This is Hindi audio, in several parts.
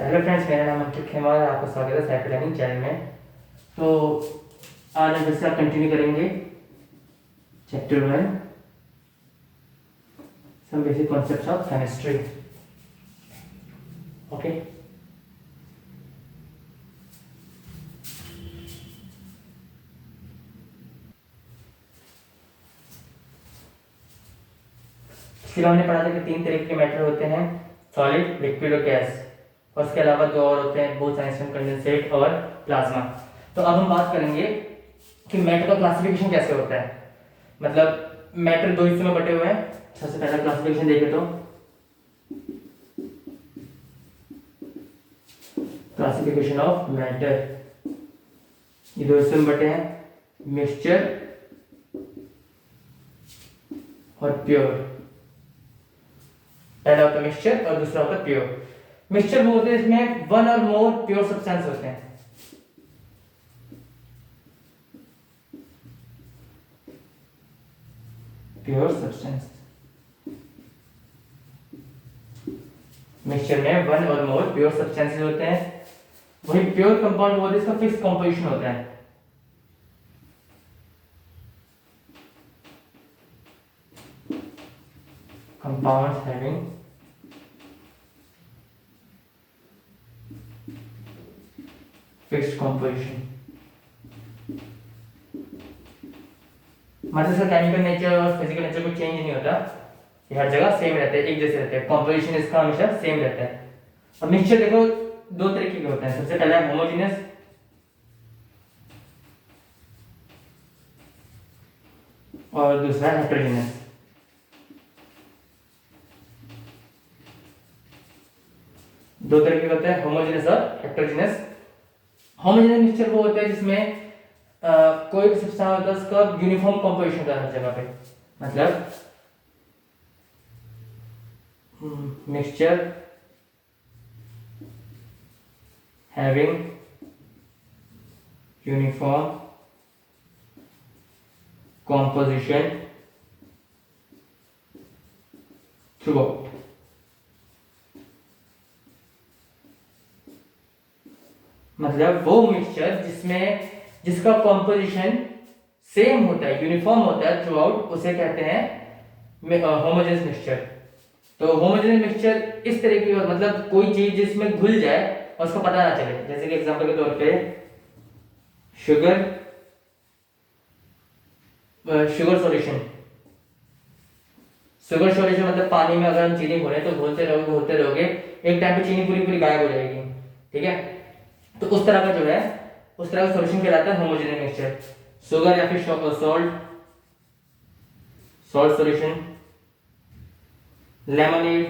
हेलो फ्रेंड्स, मेरा नाम अंकित खेमा है। आपका स्वागत है साइकिल लर्निंग चैनल में। तो आज हम फिर से कंटिन्यू करेंगे chapter 1 some basic concepts of chemistry. Okay, इसलिए हमने पढ़ा था कि 3 तरह के मैटर होते हैं, सॉलिड, लिक्विड और गैस। और उसके अलावा 2 और होते हैं, बोथ आइसोटोप, कंडेंसेट और प्लाज्मा। तो अब हम बात करेंगे कि मैटर का क्लासिफिकेशन कैसे होता है। मतलब मैटर 2 हिस्सों में बटे हुए हैं। सबसे पहला क्लासिफिकेशन देखें तो क्लासिफिकेशन ऑफ मैटर, ये 2 हिस्सों में बटे हैं, मिक्सचर और प्योर। पहला होता है मिक्सचर और दूसरा होता है प्योर। मिक्सचर वो होते हैं इसमें 1 और मोर प्योर सब्सटेंस होते हैं। प्योर सब्सटेंस मिक्सचर में 1 और मोर प्योर सब्सटेंसेस होते हैं। वही प्योर कंपाउंड होता है, इसका फिक्स कंपोजिशन होता है। कंपाउंड्स हैविंग फिक्स्ड कंपोजिशन, मतलब इसका केमिकल नेचर और फिजिकल नेचर कोई चेंज नहीं होता, ये हर जगह सेम रहते हैं, एक जैसे रहते हैं। कंपोजिशन इसका हमेशा सेम रहता है। और मिक्सचर देखो 2 तरीके के होते हैं। सबसे पहला है होमोजेनियस और दूसरा है हेटेरोजेनियस। दो तरीके के होते हैं, होमोजेनियस और हेटेरोजेनियस। होमोजेनियस मिक्सचर वो होता है जिसमें कोई भी सब्सटेंस होता है उसका यूनिफॉर्म कंपोजिशन होता है हर जगह पे। मतलब mixture having uniform composition throughout। मतलब वो मिक्सचर जिसका कॉम्पोजिशन सेम होता है, यूनिफॉर्म होता है थ्रू आउट, उसे कहते हैं होमोजेनियस मिक्सचर। तो होमोजेनियस मिक्सचर इस तरह की, मतलब कोई चीज जिसमें घुल जाए और उसको पता ना चले। जैसे कि एग्जांपल के तौर पे शुगर सॉल्यूशन। शुगर सॉल्यूशन मतलब पानी में अगर हम चीनी घोलें तो घोलते रहोगे, एक टाइम पे चीनी पूरी पूरी गायब हो जाएगी। ठीक है, तो उस तरह का जो है, उस तरह का सॉल्यूशन कहलाता है होमोजेनियस मिक्सचर। शुगर या फिर सॉल्ट सॉल्यूशन, लेमनेड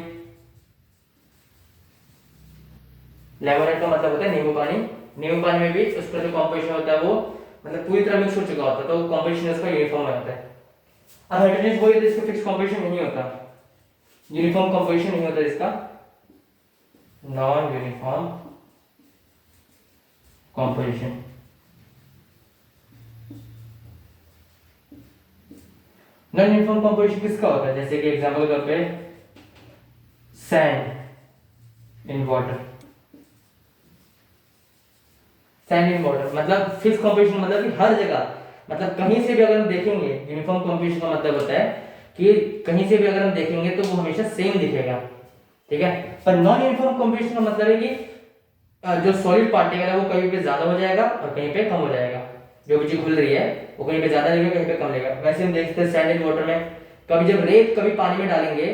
का मतलब होता है नींबू पानी। नींबू पानी में भी उसका जो कॉम्पोजिशन होता है वो मतलब पूरी तरह मिक्स हो चुका होता है, तो कॉम्पोजिशन इसका यूनिफॉर्म होता है। अब हेटेरोजेनियस वही होता है जिसका फिक्स कॉम्पोजिशन नहीं होता, यूनिफॉर्म कॉम्पोजिशन नहीं होता इसका, non uniform composition. Non uniform composition किसका होता है? जैसे कि एग्जांपल के तौर पे sand in water. Sand in water मतलब फिक्स कॉम्पोजिशन, मतलब कि हर जगह, मतलब कहीं से भी अगर हम देखेंगे, यूनिफॉर्म कॉम्पोजिशन का मतलब होता है कि कहीं से भी अगर हम देखेंगे तो वो हमेशा सेम दिखेगा। ठीक है, पर नॉन यूनिफॉर्म कॉम्पोजिशन का मतलब है कि जो सॉलिड पार्टिकल है वो कहीं पे ज्यादा हो जाएगा और कहीं पे कम हो जाएगा। जो भी चीज घुल रही है वो कहीं पे ज्यादा लेगा, कहीं पे कम लेगा। वैसे हम देखते हैं सैंड इन वाटर में, कभी जब रेत कभी पानी में डालेंगे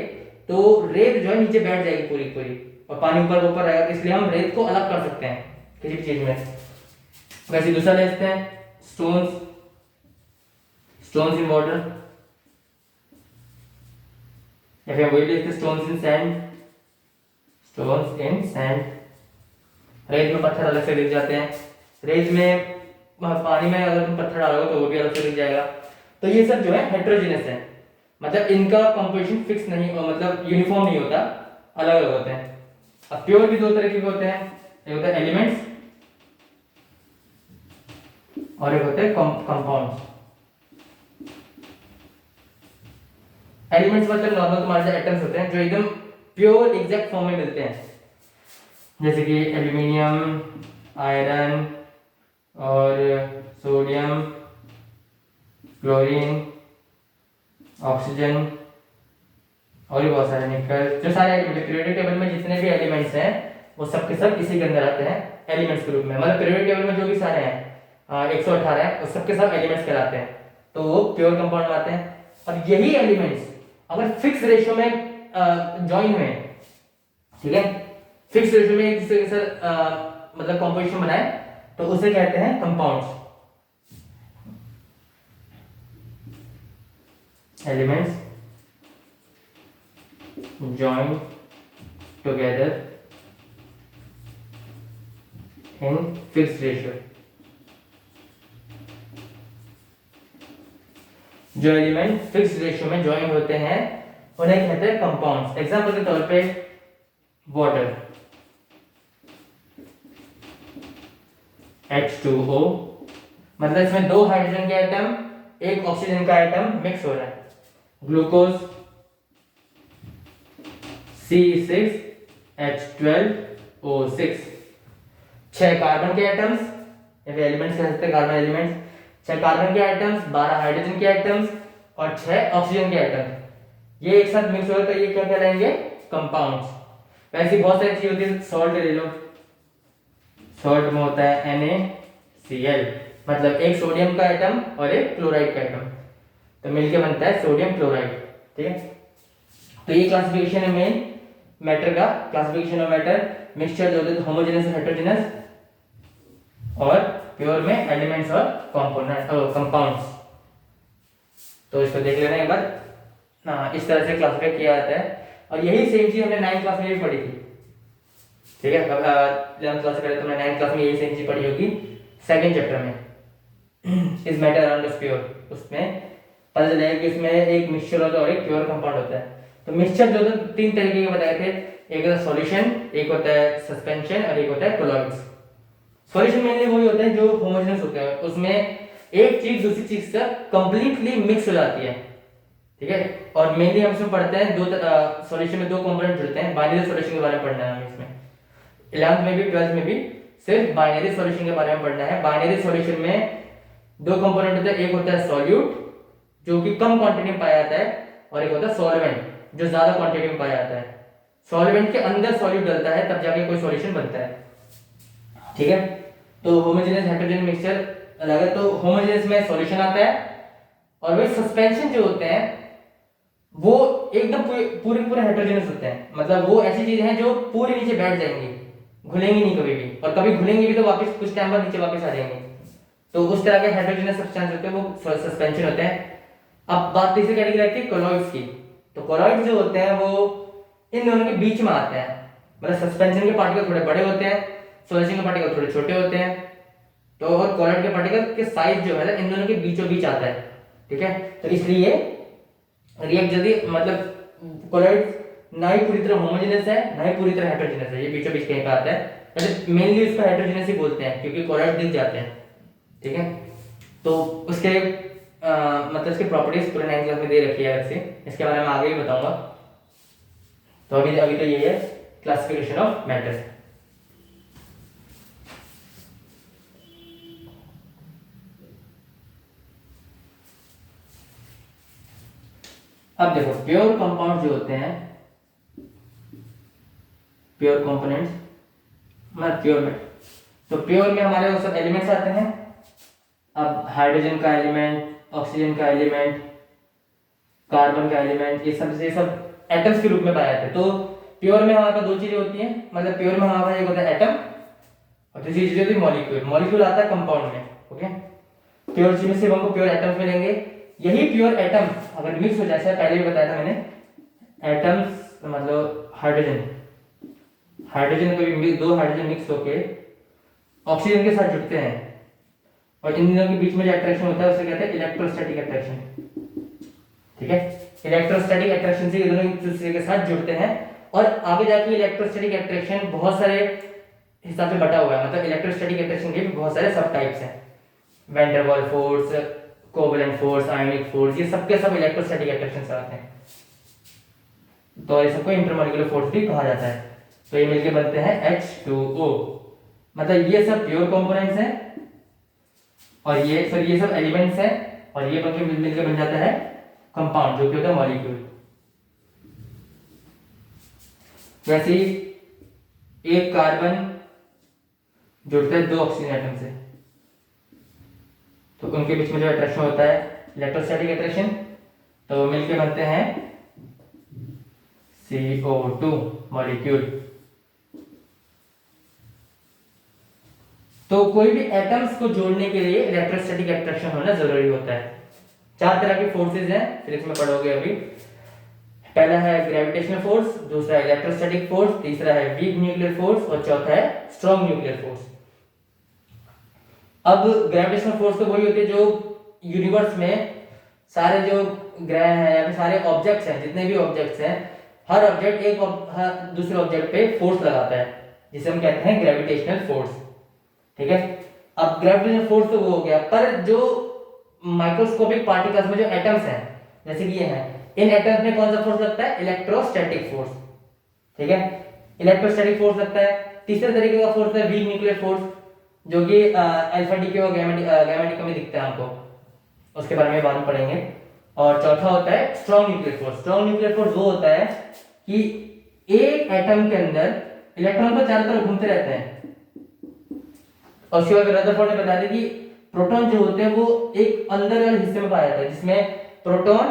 तो रेत जो है नीचे बैठ जाएगी पूरी पूरी, और पानी ऊपर ऊपर रहेगा, तो इसलिए हम रेत को अलग कर सकते हैं किसी भी चीज में। वैसे दूसरा देखते हैं स्टोन्स इन वाटर, या फिर वही देखते हैं स्टोन्स इन सैंड। रेत में पत्थर अलग से दिख जाते हैं, रेत में पानी में अगर तुम पत्थर डालोगे तो वो भी अलग से दिख जाएगा। तो ये सब जो है हेटेरोजेनियस है, मतलब इनका कंपोजिशन फिक्स नहीं, मतलब यूनिफॉर्म नहीं होता, अलग अलग होते हैं। अब प्योर भी 2 तरीके के होते हैं, एक होता है एलिमेंट्स और एक होते हैं कंपाउंड्स। एलिमेंट्स मतलब नॉर्मल तुम्हारे जो एटम्स होते हैं जो एकदम प्योर एग्जैक्ट फॉर्म में मिलते हैं। जैसे कि एल्यूमिनियम, आयरन और सोडियम, क्लोरीन, ऑक्सीजन और भी बहुत सारे, निकल, जो सारे पीरियोडिक टेबल में जितने भी एलिमेंट्स हैं वो सब के सब इसी के अंदर आते हैं एलिमेंट्स के रूप में। मतलब पीरियोडिक टेबल में जो भी सारे हैं 118 है, उस सब के सब एलिमेंट्स कहलाते हैं, तो वो प्योर कंपाउंड में आते हैं। और यही एलिमेंट्स अगर फिक्स रेशियो में ज्वाइन हुए, ठीक है, फिक्स रेशियो में एक दूसरे के साथ मतलब कॉम्पोजिशन बनाए, तो उसे कहते हैं compounds. Elements join together in fixed ratio। जो एलिमेंट फिक्स रेशियो में ज्वाइन होते हैं उन्हें कहते हैं कंपाउंड्स। एग्जांपल के तौर पे वाटर, H2O, मतलब इसमें दो हाइड्रोजन के एटम, एक ऑक्सीजन का एटम मिक्स हो रहा है। ग्लूकोज, C6H12O6, 6 कार्बन के एटम्स, एलिमेंट्स कह सकते हैं कार्बन एलिमेंट्स, 6 कार्बन के एटम्स, 12 हाइड्रोजन के एटम्स और 6 ऑक्सीजन के एटम्स, ये एक साथ मिक्स हो तो ये क्या कहलाएंगे? कंपाउंड्स। वैसे बहुत सारी चीज होती है, सॉल्ट ले लो, सॉल्ट में होता है NaCl, मतलब एक सोडियम का एटम और एक क्लोराइड का एटम, तो मिलके बनता है सोडियम क्लोराइड, ठीक है। तो ये क्लासिफिकेशन है मेन मैटर का, क्लासिफिकेशन ऑफ मैटर, मिक्सचर जो होते हैं होमोजेनस और हेटेरोजेनस, और प्योर में एलिमेंट्स और कंपोनेंट कंपाउंड्स। तो इसको देख लेना एक बार, इस तरह से क्लासिफाई किया जाता है। और यही सेम चीज हमने 9th क्लास में भी पढ़ी थी, ठीक है। 11th क्लास से तुमने 9th क्लास में यही सेम चीज पढ़ी होगी, सेकंड चैप्टर में इस मैटर अराउंड प्योर, उसमें पता चलेगा कि इसमें एक मिक्सचर होता है और एक प्योर कंपाउंड होता है। तो मिक्सचर जो होता है 3 तरीके के बताए थे, एक होता है सॉल्यूशन, एक होता है सस्पेंशन और एक होता है कोलॉइड्स। सॉल्यूशन मेनली वही होता है जो होमोजेनस होता है, उसमें एक चीज दूसरी चीज से कंप्लीटली मिक्स हो जाती है, ठीक है। और मेनली हम इसमें पढ़ते हैं सॉल्यूशन में 2 कंपोनेंट जुड़ते हैं, बाइनरी सॉल्यूशन के बारे में पढ़ना है हमें इसमें। 11th में भी 12th में भी सिर्फ बाइनरी सॉल्यूशन के बारे में पढ़ना है। बाइनरी सॉल्यूशन में 2 कंपोनेंट होते हैं, एक होता है सॉल्यूट जो कि कम क्वांटिटी में पाया जाता है, और एक होता है सॉल्वेंट जो ज्यादा क्वांटिटी में पाया जाता है। सॉल्वेंट के अंदर सॉल्यूट डलता है तब जाके कोई सॉल्यूशन बनता है, ठीक है। तो होमोजेनस हेटेरोजेनस मिक्सचर अलग है। तो होमोजेनस में सॉल्यूशन आता है, और वे सस्पेंशन जो होते हैं वो एकदम पूरे पूरे हेटेरोजेनस होते हैं, मतलब वो ऐसी चीजें हैं जो पूरे नीचे बैठ जाएंगी, घुलेंगी नहीं कभी भी, और कभी घुलेंगी भी तो वापस कुछ टाइम बाद नीचे वापस आ जाएंगे। तो उस तरह के हेटेरोजेनस सब्सटेंस होते हैं, वो सस्पेंशन होते हैं। अब बात तीसरी कैटेगरी आती है कोलॉइड्स की। तो कोलॉइड्स जो होते हैं वो इन दोनों के बीच में आते हैं, मतलब सस्पेंशन के पार्टिकल थोड़े बड़े होते हैं, सॉल्यूशन के पार्टिकल थोड़े छोटे होते हैं। तो और कोलॉइड के पार्टिकल के साइज जो है इन दोनों के बीचों बीच आता है, ठीक है। तो इसलिए रिएक्ट जल्दी, मतलब कोलॉइड ना ही पूरी तरह होमोजेनस है ना ही पूरी तरह हेटेरोजेनस है, ये बीचों बीच कहीं पे आता है। मतलब मेनली इसको हेटेरोजेनस ही बोलते हैं क्योंकि कोलॉइड दिख जाते हैं, ठीक है। तो उसके मतलब इसकी प्रॉपर्टीज पूरे 9th क्लास में दे रखी है अलग से, इसके बारे में आगे भी बताऊंगा। तो अभी तो यही है क्लासिफिकेशन ऑफ मैटर। अब देखो प्योर कंपाउंड जो होते हैं, प्योर कंपोनेंट्स, मतलब प्योर में, तो प्योर में हमारे वो सब एलिमेंट्स आते हैं। अब हाइड्रोजन का एलिमेंट, ऑक्सीजन का एलिमेंट, कार्बन का एलिमेंट, ये सब एटम्स के रूप में पाए जाते हैं। तो प्योर में हमारे पास 2 चीजें होती हैं, मतलब प्योर में हमारे पास एक होता है एटम और दूसरी चीज होती है मॉलिक्यूल। मॉलिक्यूल आता है कंपाउंड में, ओके। प्योर चीज में सिर्फ हमको प्योर एटम्स मिलेंगे। यही प्योर एटम अगर मिक्स हो जाए, पहले भी बताया था मैंने, एटम्स मतलब हाइड्रोजन को भी 2 हाइड्रोजन मिक्स होके ऑक्सीजन के साथ जुड़ते हैं, और इन दोनों के बीच में जो अट्रैक्शन होता है उसे कहते हैं इलेक्ट्रोस्टैटिक अट्रैक्शन, ठीक है। इलेक्ट्रोस्टैटिक अट्रैक्शन से ये दोनों एक दूसरे के साथ जुड़ते हैं, और आगे जाके इलेक्ट्रोस्टैटिक अट्रैक्शन बहुत सारे हिसाब से बटा हुआ है, मतलब इलेक्ट्रोस्टैटिक अट्रैक्शन के भी बहुत सारे सब टाइप्स हैं, van der Waals force, covalent force, ionic force, ये सब के सब इलेक्ट्रोस्टैटिक अट्रैक्शन से आते हैं। तो ये सबको इंटरमॉलिक्यूलर फोर्स भी कहा जाता है। तो ये मिलके बनते हैं H2O। मतलब ये सब प्योर कंपोनेंट्स हैं और ये सब एलिमेंट्स हैं और ये मिलके बन जाता है कंपाउंड जो कि होता है मॉलिक्यूल। वैसे ही एक कार्बन जुड़ता है 2 ऑक्सीजन एटम से, तो उनके बीच में जो अट्रैक्शन होता है इलेक्ट्रोस्टैटिक अट्रैक्शन, तो मिलके बनते हैं CO2 मॉलिक्यूल। तो कोई भी एटम्स को जोड़ने के लिए इलेक्ट्रोस्टैटिक अट्रैक्शन होना जरूरी होता है। 4 तरह के फोर्सेस हैं, फिजिक्स में पढ़ोगे अभी। पहला है ग्रेविटेशनल फोर्स, दूसरा है इलेक्ट्रोस्टैटिक फोर्स, तीसरा है वीक न्यूक्लियर फोर्स और चौथा है स्ट्रॉन्ग न्यूक्लियर फोर्स। अब ग्रेविटेशनल फोर्स तो वही होती है जो यूनिवर्स में सारे जो ग्रह हैं या फिर सारे ऑब्जेक्ट्स हैं, जितने भी ऑब्जेक्ट्स हैं, हर ऑब्जेक्ट दूसरे ऑब्जेक्ट पे फोर्स लगाता है, जिसे हम कहते हैं ग्रेविटेशनल फोर्स। ठीक है, अब ग्रेविटेशनल फोर्स तो वो हो गया, पर जो माइक्रोस्कोपिक पार्टिकल्स में जो एटम्स हैं जैसे कि ये हैं, इन एटम्स में कौन सा फोर्स लगता है? Electrostatic force. ठीक है, इलेक्ट्रोस्टैटिक फोर्स लगता है। तीसरे तरीके का फोर्स है वीक न्यूक्लियर फोर्स, जो कि अल्फा डीके और गामा डीके में दिखता है हमको, उसके बारे में बाद में पढ़ेंगे। और चौथा होता है strong nuclear force. Strong nuclear force वो होता है कि एक एटम के अंदर इलेक्ट्रॉन तो चारों तरफ घूमते रहते हैं, और शिवाजी रदरफोर्ड ने बताया था कि प्रोटॉन जो होते हैं वो एक अंदर वाले हिस्से में पाया जाता है, जिसमें प्रोटॉन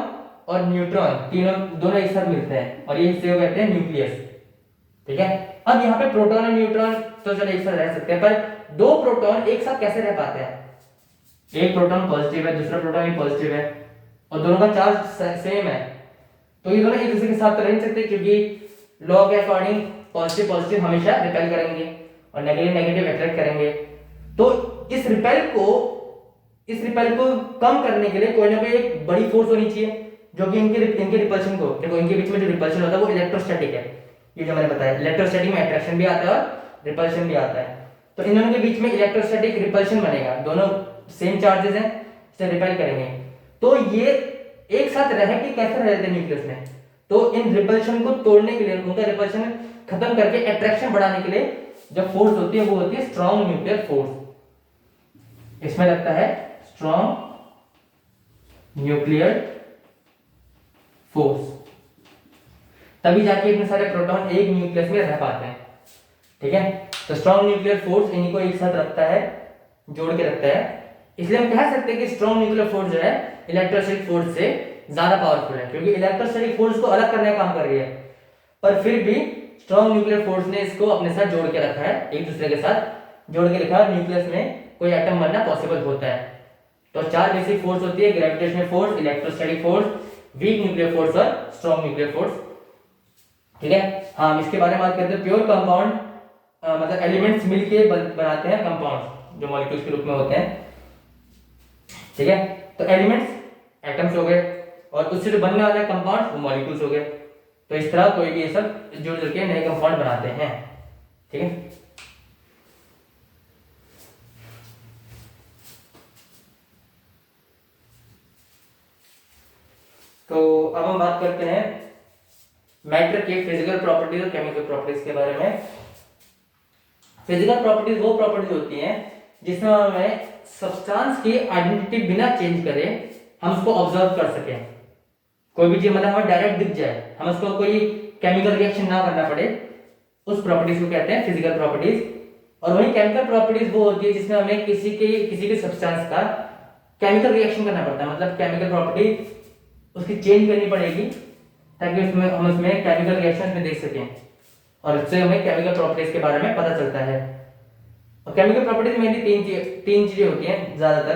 और न्यूट्रॉन दोनों एक साथ मिलते हैं, और ये हिस्से को कहते हैं न्यूक्लियस। ठीक है, अब यहाँ पे प्रोटॉन और न्यूट्रॉन तो चलो एक साथ रह सकते हैं, पर 2 प्रोटॉन एक साथ कैसे रह पाते हैं? एक प्रोटॉन पॉजिटिव है, दूसरा प्रोटॉन भी पॉजिटिव है, और दोनों का चार्ज सेम है, तो ये दोनों एक दूसरे के साथ तो रह नहीं सकते, क्योंकि लॉ के अकॉर्डिंग पॉजिटिव पॉजिटिव हमेशा रिपेल करेंगे और नेगेटिव नेगेटिव अट्रैक्ट करेंगे। तो इस रिपेल को कम करने के लिए कोई ना कोई एक बड़ी फोर्स होनी चाहिए, जो कि इनके रिपल्शन को, देखो इनके बीच में जो रिपल्शन होता है वो इलेक्ट्रोस्टैटिक है, ये जो मैंने बताया। इलेक्ट्रोस्टैटिक में अट्रैक्शन भी आता है और रिपल्शन भी आता है, तो इन दोनों के बीच में इलेक्ट्रोस्टैटिक रिपल्शन बनेगा, दोनों सेम चार्जेस हैं, इसे रिपेल करेंगे। तो ये एक साथ रह के कैसे रह जाते हैं न्यूक्लियस में? तो इन रिपल्शन को तोड़ने के लिए, उनका रिपल्शन खत्म करके अट्रैक्शन बढ़ाने के लिए जो फोर्स होती है वो होती है स्ट्रॉन्ग न्यूक्लियर फोर्स। इसमें लगता है स्ट्रॉन्ग न्यूक्लियर फोर्स, तभी जाके इतने सारे प्रोटॉन एक न्यूक्लियस में रह पाते हैं। ठीक है, तो स्ट्रॉन्ग न्यूक्लियर फोर्स इन्हीं को एक साथ रखता है, जोड़ के रखता है। इसलिए हम कह सकते हैं कि स्ट्रॉन्ग न्यूक्लियर फोर्स जो है इलेक्ट्रोस्टैटिक फोर्स से ज्यादा पावरफुल है, क्योंकि इलेक्ट्रोस्टैटिक फोर्स को अलग करने का काम कर रही है, पर फिर भी स्ट्रॉन्ग न्यूक्लियर फोर्स ने इसको अपने साथ जोड़ के रखा है, एक दूसरे के साथ जोड़ के रखा है। न्यूक्लियस में कोई एटम बनना पॉसिबल होता है। तो 4 बेसिक फोर्स होती है, gravitational force, electrostatic force, weak nuclear force और स्ट्रॉन्ग न्यूक्लियर फोर्स। ठीक है, हाँ इसके बारे में बात करते हैं। प्योर कंपाउंड मतलब एलिमेंट्स मिलके बनाते हैं कंपाउंड, जो मॉलिक्यूल्स के रूप में होते हैं। ठीक है, तो एलिमेंट्स एटम्स हो गए, और उससे जो बनने वाले कंपाउंड वो मॉलिक्यूल्स हो गए। तो इस तरह कोई भी ये सब जुड़ जुड़ के नए कंपाउंड बनाते हैं। ठीक है, तो अब हम बात करते हैं मैटर के फिजिकल प्रॉपर्टीज और केमिकल प्रॉपर्टीज के बारे में। फिजिकल प्रॉपर्टीज वो प्रॉपर्टीज होती हैं जिसमें हमें सब्सटेंस की आइडेंटिटी बिना चेंज करे हम उसको ऑब्जर्व कर सकें। कोई भी चीज मतलब हमें डायरेक्ट दिख जाए, हम उसको कोई केमिकल रिएक्शन ना करना पड़े, उस प्रॉपर्टीज को कहते हैं फिजिकल प्रॉपर्टीज। और वही केमिकल प्रॉपर्टीज वो होती है जिसमें हमें किसी के सब्सटेंस का केमिकल रिएक्शन करना पड़ता है, मतलब केमिकल प्रॉपर्टी उसकी चेंज करनी पड़ेगी ताकि उसमें हम उसमें केमिकल रिएक्शंस में देख सकें, और इससे हमें केमिकल प्रॉपर्टीज के बारे में पता चलता है। और केमिकल प्रॉपर्टीज में तीन चीजें होती हैं ज्यादातर।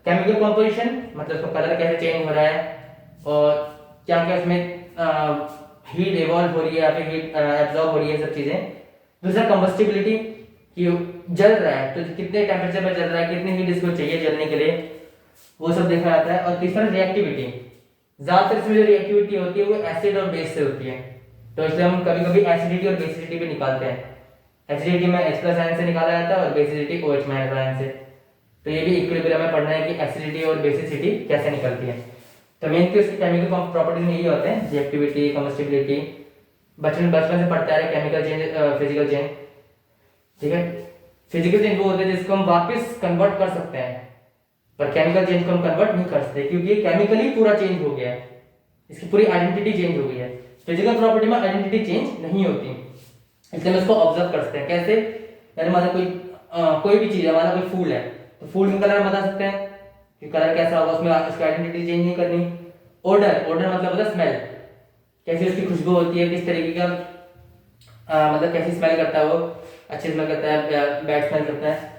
केमिकल कंपोजिशन, मतलब उसका कलर कैसे चेंज हो रहा है और क्या क्या उसमें हीट इवॉल्व हो रही है या फिर हीट एब्जॉर्ब हो रही है, सब चीजें। दूसरा कंबस्टिबिलिटी, कि जल रहा है तो कितने टेम्परेचर पर जल रहा है, कितनी हीट इसको चाहिए जलने के लिए, वो सब देखा जाता है। और तीसरा रिएक्टिविटी, ज्यादातर इसमें जो रिएक्टिविटी होती है वो एसिड और बेस से होती है, तो इसलिए हम कभी कभी एसिडिटी और बेसिडिटी भी निकालते हैं। एसिडिटी में H+ आयन से निकाला जाता है और बेसिडिटी OH- आयन से। तो ये भी इक्विलिब्रियम में पढ़ना है कि एसिडिटी और बेसिसिटी कैसे निकलती है। तो मेन के उसकी केमिकल प्रॉपर्टीज में ये होते हैं, रिएक्टिविटी, कंबस्टिबिलिटी, बचपन बचपन से पढ़ते आ रहे केमिकल चेंज, फिजिकल चेंज, ठीक है। फिजिकल चेंज वो होते हैं जिसको हम वापस कन्वर्ट कर सकते हैं, पर केमिकल चेंज को हम कन्वर्ट नहीं कर सकते क्योंकि केमिकली पूरा चेंज हो गया है, इसकी पूरी आइडेंटिटी चेंज हो गई है। फिजिकल प्रॉपर्टी में आइडेंटिटी चेंज नहीं होती, इसलिए हम इसको ऑब्जर्व कर सकते हैं। कैसे? यानी मान लो कोई भी चीज है, मान लो कोई फूल है, तो फूल का कलर बता सकते हैं कि कलर कैसा होगा, उसमें उसकी आइडेंटिटी चेंज नहीं करनी। ऑर्डर, ऑर्डर मतलब होता है स्मेल, कैसी उसकी खुशबू होती है, किस तरीके का मतलब कैसी स्मेल करता है वो, अच्छी स्मेल करता है, बैड स्मेल करता है।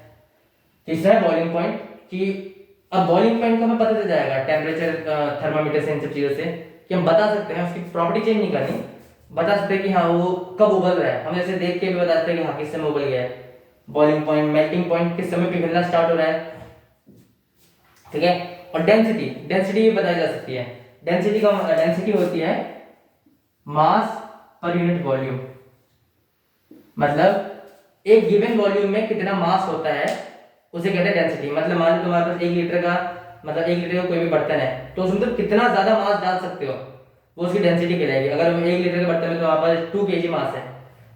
तीसरा है बॉइलिंग पॉइंट, कि अब बॉइलिंग पॉइंट का हमें पता चल जाएगा टेम्परेचर, थर्मामीटर से, इन सब चीजों से कि हम बता सकते हैं, उसकी प्रॉपर्टी चेंज नहीं करनी, बता सकते हैं कि हाँ वो कब उबल रहा है। हम जैसे देख के भी बता सकते हैं कि हाँ किस समय उबल गया है। बॉइलिंग पॉइंट, मेल्टिंग पॉइंट, किस समय पिघलना स्टार्ट हो रहा है, ठीक है। और डेंसिटी, डेंसिटी भी बताई जा सकती है। डेंसिटी होती है मास पर यूनिट वॉल्यूम, मतलब एक गिवन वॉल्यूम में कितना मास होता है उसे कहते हैं डेंसिटी। मतलब मान लो तुम्हारे पास 1 लीटर का, मतलब 1 लीटर का कोई भी बर्तन है, तो उसमें तुम कितना ज्यादा मास डाल सकते हो, वो उसकी डेंसिटी कहलाएगी। अगर 1 लीटर के बर्तन में तुम्हारे पास 2 kg मास है,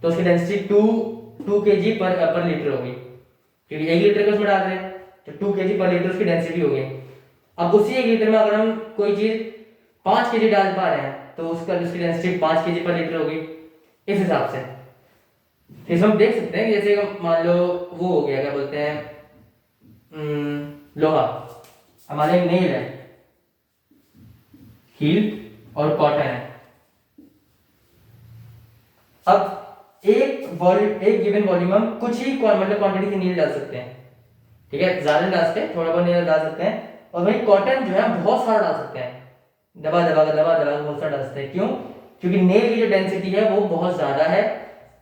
तो उसकी डेंसिटी 2 kg पर लीटर होगी, क्योंकि 1 लीटर का उसमें डाल रहे हैं, तो 2 kg पर लीटर उसकी डेंसिटी होगी। अब उसी 1 लीटर में अगर हम कोई चीज 5 kg डाल पा रहे हैं, तो उसकी डेंसिटी 5 kg पर लीटर होगी, इस हिसाब से। इसमें हम देख सकते हैं कि जैसे मान लो वो हो गया, क्या बोलते हैं, लोहा, हमारे नेल है, हील और कॉटन है। अब एक गिवन वॉल्यूम हम कुछ ही मतलब क्वांटिटी की नील डाल सकते हैं, ठीक है, ज्यादा नहीं डाल सकते, थोड़ा बहुत नील डाल सकते हैं। और वही कॉटन जो है बहुत सारा डाल सकते हैं, दबा दबा कर बहुत सारा डाल सकते हैं। क्यों? क्योंकि नेल की जो डेंसिटी है वो बहुत ज्यादा है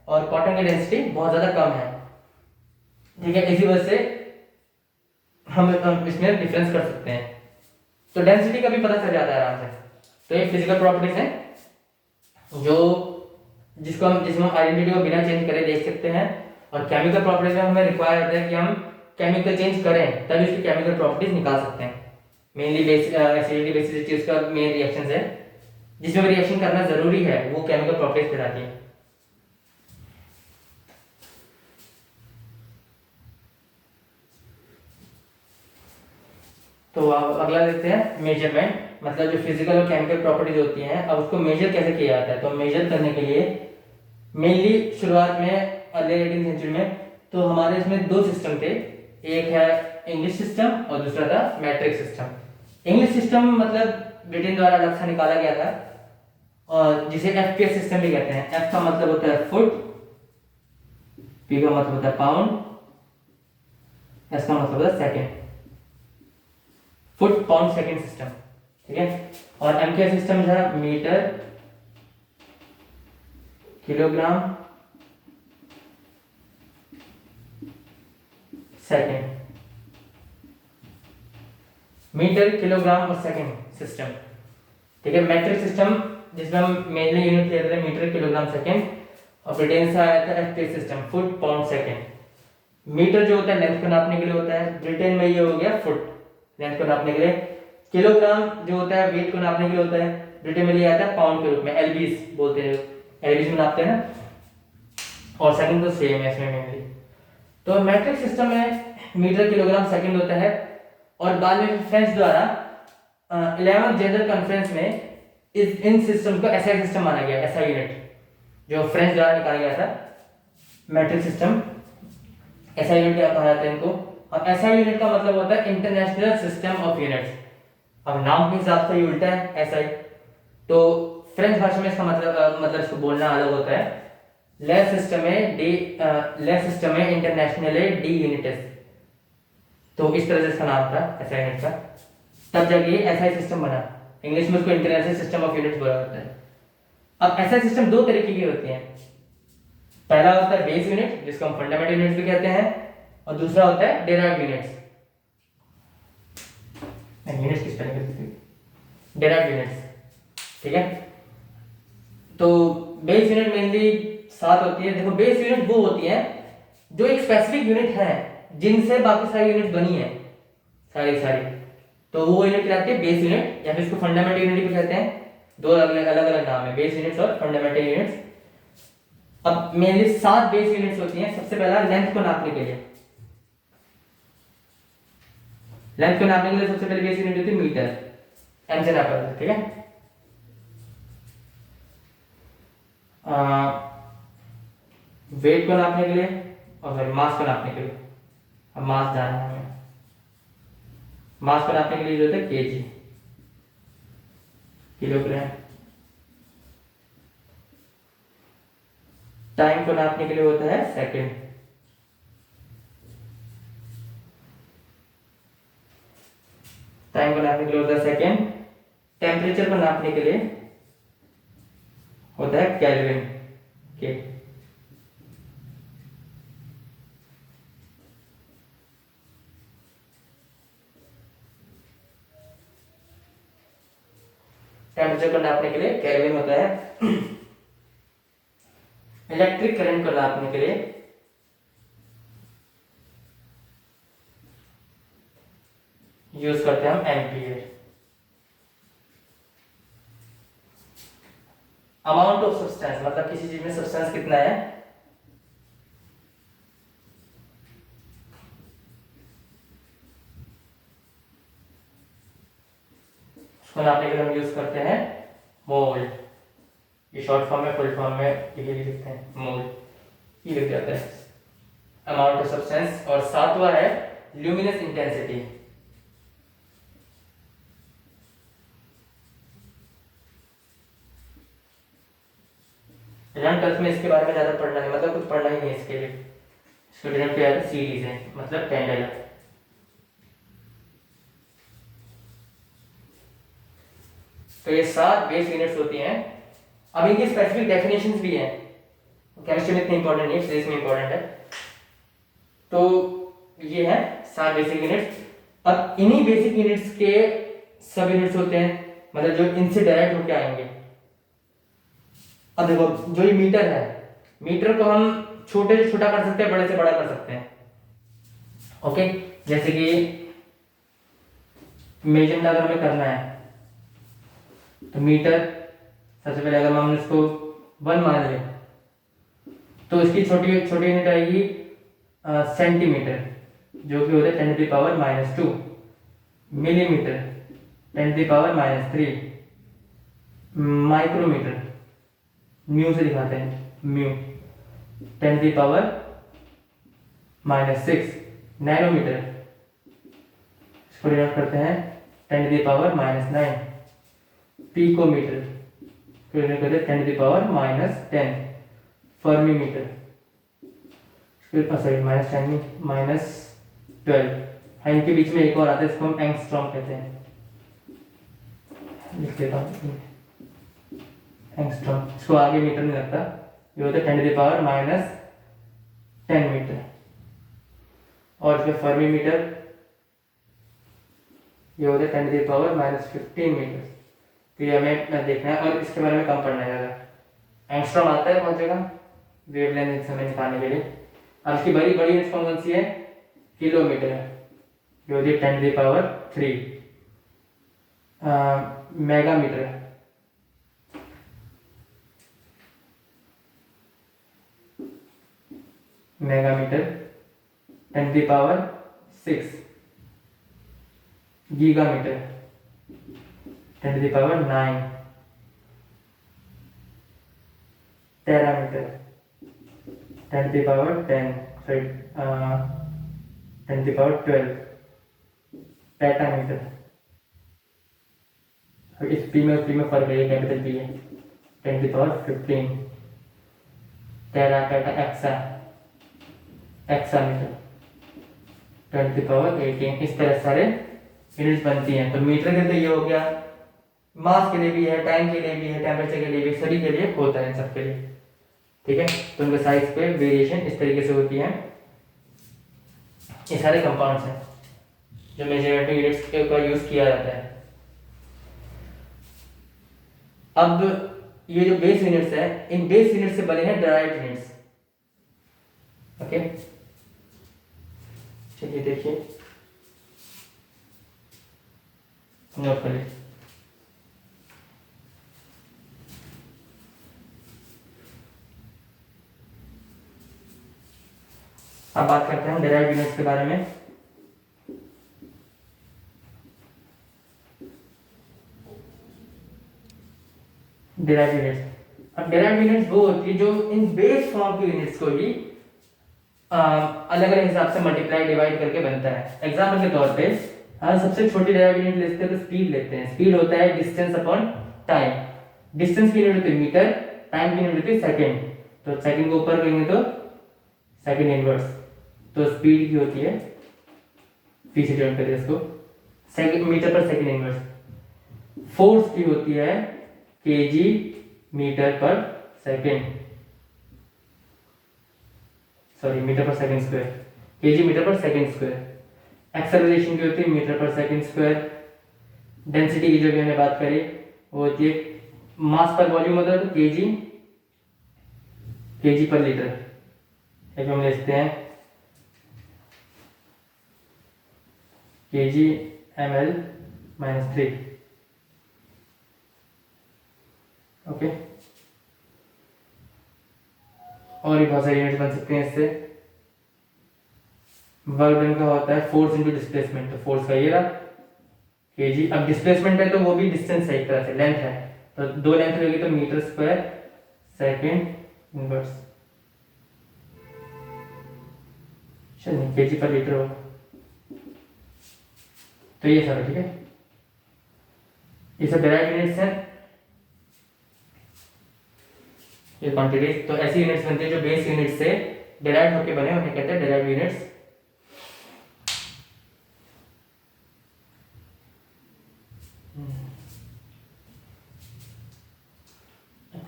और कॉटन की डेंसिटी बहुत ज्यादा कम है, ठीक है। इसी वजह से हम इसमें डिफरेंस कर सकते हैं, तो डेंसिटी का भी पता चल जाता है आराम से। तो ये फिजिकल प्रॉपर्टीज हैं जो जिसमें हम आइडेंटिटी को बिना चेंज करे देख सकते हैं। और केमिकल प्रॉपर्टीज में हमें रिक्वायर होता है कि हम केमिकल चेंज करें तभी उसकी केमिकल प्रॉपर्टीज निकाल सकते हैं। मेनली एसिडिटी बेसिसिटी उसका मेन रिएक्शंस है, जिसमें रिएक्शन करना जरूरी है, वो केमिकल प्रॉपर्टीज कहलाती है। तो अब अगला देखते हैं मेजरमेंट, मतलब जो फिजिकल और केमिकल प्रॉपर्टीज होती हैं, अब उसको मेजर कैसे किया जाता है। तो मेजर करने के लिए मेनली शुरुआत में अर्ली 18वीं सेंचुरी में तो हमारे इसमें 2 सिस्टम थे, एक है इंग्लिश सिस्टम और दूसरा था मैट्रिक सिस्टम। इंग्लिश सिस्टम मतलब ब्रिटेन द्वारा अलग से निकाला गया था, और जिसे एफपीएस सिस्टम भी कहते हैं। एफ का मतलब होता है फुट, पी का मतलब होता है पाउंड, एस का मतलब होता है second, foot pound second system, ठीक है। और एम का सिस्टम जो है metre, kilogram, second, metre, kilogram और सेकेंड सिस्टम, ठीक है। मैट्रिक सिस्टम जिसमें हम मेनली यूनिट लेते हैं मीटर, किलोग्राम, सेकेंड, और ब्रिटेन से आया था FPS system, foot pound second. Metre जो होता है लेंथ को नापने के लिए होता है, ब्रिटेन में ये हो गया फुट लेंथ को नापने के लिए। किलोग्राम जो होता है वेट को नापने के लिए होता है, ब्रिटेन में लिया आता है पाउंड के रूप में, एलबीस बोलते हैं, एलबीस में नापते हैं ना। और सेकंड तो सेम है इसमें मेनली। तो मैट्रिक सिस्टम में मीटर, किलोग्राम, सेकंड होता है। और बाद में फ्रेंच द्वारा 11th जनरल कॉन्फ्रेंस में इन सिस्टम को एसआई सिस्टम माना गया, एसआई यूनिट जो फ्रेंच द्वारा निकाला गया था। मैट्रिक सिस्टम एसआई यूनिट क्या कहा जाता है इनको। अब एसआई यूनिट का मतलब होता है इंटरनेशनल सिस्टम ऑफ यूनिट्स। अब नाम के हिसाब से ये उल्टा है एसआई, तो फ्रेंच भाषा में इसका मतलब इसको बोलना अलग होता है। लेस सिस्टम है इंटरनेशनल डी यूनिट्स, तो इस तरह से इसका नाम था एसआई यूनिट का, तब जाके एसआई सिस्टम बना। इंग्लिश में उसको इंटरनेशनल सिस्टम ऑफ यूनिट्स बोला जाता है। अब एसआई सिस्टम 2 तरीके की होती हैं। पहला होता है बेस यूनिट जिसको हम फंडामेंटल यूनिट्स भी कहते हैं, और दूसरा होता है डेराइव्ड यूनिट्स। यूनिट्स किस तरह के, डेराइव्ड यूनिट्स, ठीक है। तो बेस यूनिट मेनली 7 होती है। देखो बेस यूनिट वो होती है जो एक स्पेसिफिक यूनिट है जिनसे बाकी सारी यूनिट बनी है, सारी, तो वो यूनिट कहलाती है बेस यूनिट, या फिर इसको फंडामेंटल यूनिट भी कहते हैं। 2 अलग अलग नाम है, बेस यूनिट्स और फंडामेंटल यूनिट्स। अब मेनली 7 बेस यूनिट्स होती हैं। सबसे पहला लेंथ को नापने के लिए, लेंथ को नापने के लिए सबसे पहले बेस यूनिट होती है मीटर, एम से नापा जाता है, ठीक है। वेट को नापने के लिए और फिर मास को नापने के लिए। अब मास जानना है हमें, मास को नापने के लिए जो होता है केजी, किलोग्राम। टाइम को नापने के लिए होता है सेकंड, टाइम को नापने के लिए होता है सेकंड। टेम्परेचर को नापने के लिए होता है केल्विन के। टेम्परेचर को नापने के लिए केल्विन होता है। इलेक्ट्रिक करंट को नापने के लिए यूज करते हैं हम एम्पियर। अमाउंट ऑफ सब्सटेंस मतलब किसी चीज में सब्सटेंस कितना है, उसको नापने के लिए हम यूज करते हैं मोल। ये शॉर्ट फॉर्म में, फुल फॉर्म में ये लिखते हैं मोल, ये लिख जाता है अमाउंट ऑफ सब्सटेंस। और सातवां है ल्यूमिनस इंटेंसिटी। ट्वेल्थ में इसके बारे में ज्यादा पढ़ना है, मतलब कुछ पढ़ना ही नहीं इसके लिए। स्टूडेंट के यार सीरीज है, मतलब कैंडल है। तो ये 7 बेस यूनिट्स होती हैं। अब इनकी स्पेसिफिक डेफिनेशंस भी हैं, केमिस्ट्री में इतनी इंपॉर्टेंट नहीं, फिजिक्स में इंपॉर्टेंट है। तो ये है 7 बेसिक यूनिट्स। अब इन्हीं बेसिक यूनिट्स के सब यूनिट्स होते हैं, मतलब जो इनसे डायरेक्ट होके आएंगे। अब देखो जो ये मीटर है, मीटर को हम छोटे से छोटा कर सकते हैं, बड़े से बड़ा कर सकते हैं। ओके, जैसे कि मेजरमेंट अगर हमें करना है तो मीटर, सबसे पहले अगर हम इसको 1 मान लें तो इसकी छोटी छोटी यूनिट आएगी सेंटीमीटर, जो कि होता है 10⁻⁻²। मिलीमीटर 10⁻⁻3। माइक्रोमीटर म्यू से दिखाते हैं, म्यू 10⁻⁻6। नैनोमीटर इसको डिनोट करते हैं 10⁻⁻9। पिकोमीटर को डिनोट करते हैं 10⁻⁻10। फर्मीमीटर सॉरी -10 -12। इनके बीच में एक और आता है, इसको हम एंगस्ट्रॉम कहते हैं। लिख देता हूँ एंगस्ट्रॉम, इसको आगे मीटर नहीं लगता, ये होता है 10⁻⁻10 मीटर। और फिर फर्मी मीटर ये होता है 10⁻⁻15 मीटर। तो ये हमें देखना है और इसके बारे में कम पढ़ना है ज़्यादा। एंगस्ट्रॉम आता है बहुत जगह वेवलेंथ समय निकालने के लिए। अब इसकी बड़ी बड़ी यूनिट कौन सी है, किलोमीटर है, ये होती है 10⁻3। मेगामीटर मेगामीटर 10⁻6। गीगामीटर 10⁻9। टेरामीटर 10⁻10 सॉरी 10⁻12। पेटामीटर, इस पी में फर्क है, कैपिटल पी है, 10⁻15। Tera peta exameter 10⁻18। इस तरह सारे यूनिट्स बनती हैं। तो मीटर के लिए ये हो गया, मास के लिए भी है, टाइम के लिए भी है, टेम्परेचर के लिए भी, सभी के लिए होता है, इन सब के लिए। ठीक है, तो उनके साइज पे वेरिएशन इस तरीके से होती है। ये सारे कंपाउंड्स हैं जो मेजरमेंट यूनिट्स का यूज किया जाता है। अब ये जो बेस यूनिट्स है, इन बेस यूनिट से बने हैं डराइव्ड यूनिट्स। ओके, चलिए देखिए, नोट कर लीजिए। अब बात करते हैं डेराइव्ड यूनिट्स के बारे में। डेराइव्ड यूनिट्स, अब डेराइव्ड यूनिट्स वो होती है जो इन बेस फॉर्म की यूनिट्स को ही अलग अलग हिसाब से मल्टीप्लाई डिवाइड करके बनता है। एग्जांपल के तौर पे हम सबसे छोटी डेराइव्ड यूनिट लेते हैं तो स्पीड लेते हैं। स्पीड होता है डिस्टेंस अपॉन टाइम। डिस्टेंस की यूनिट होती है मीटर, टाइम की यूनिट होती है सेकंड। तो सेकंड को ऊपर करेंगे तो सेकंड इनवर्स, तो स्पीड की होती है पी से डिवाइड करें इसको सेकंड मीटर पर सेकंड इनवर्स। फोर्स की होती है केजी मीटर पर सेकंड, सॉरी मीटर पर सेकंड स्क्वायर, केजी मीटर पर सेकंड स्क्वायर। एक्सेलरेशन की होती है मीटर पर सेकंड स्क्वायर। डेंसिटी की जो भी हमने बात करी वो होती है मास पर वॉल्यूम होता है तो केजी, केजी पर लीटर। एक हम लिखते हैं केजी ml -3। ओके, और भी बहुत सारी यूनिट बन सकते हैं इससे। वर्क डन का होता है फोर्स इनटू डिस्प्लेसमेंट, तो फोर्स का ये रहा केजी। अब डिस्प्लेसमेंट है तो वो भी डिस्टेंस है, एक तरह से लेंथ है, तो दो लेंथ होगी तो मीटर स्क्वायर सेकंड इनवर्स। चलिए केजी पर लीटर होगा, तो ये सब ठीक है, ये सब डेराइव्ड यूनिट्स हैं, ये क्वांटिटीज। तो ऐसी यूनिट्स बनती है जो बेस यूनिट से डेराइव्ड होके बने, उन्हें कहते हैं डेराइव्ड यूनिट्स।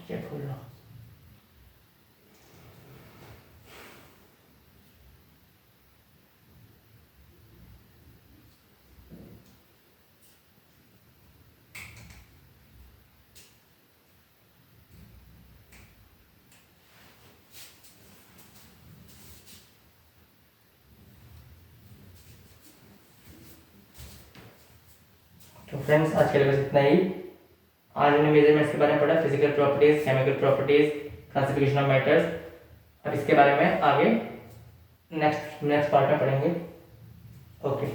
क्या खोल रहा हूँ, तो फ्रेंड्स आज के लिए बस इतना ही। आज हमने मेजरमेंट्स के बारे में पढ़ा, physical properties, chemical properties, classification of matters. अब इसके बारे में आगे नेक्स्ट पार्ट में पढ़ेंगे। ओके।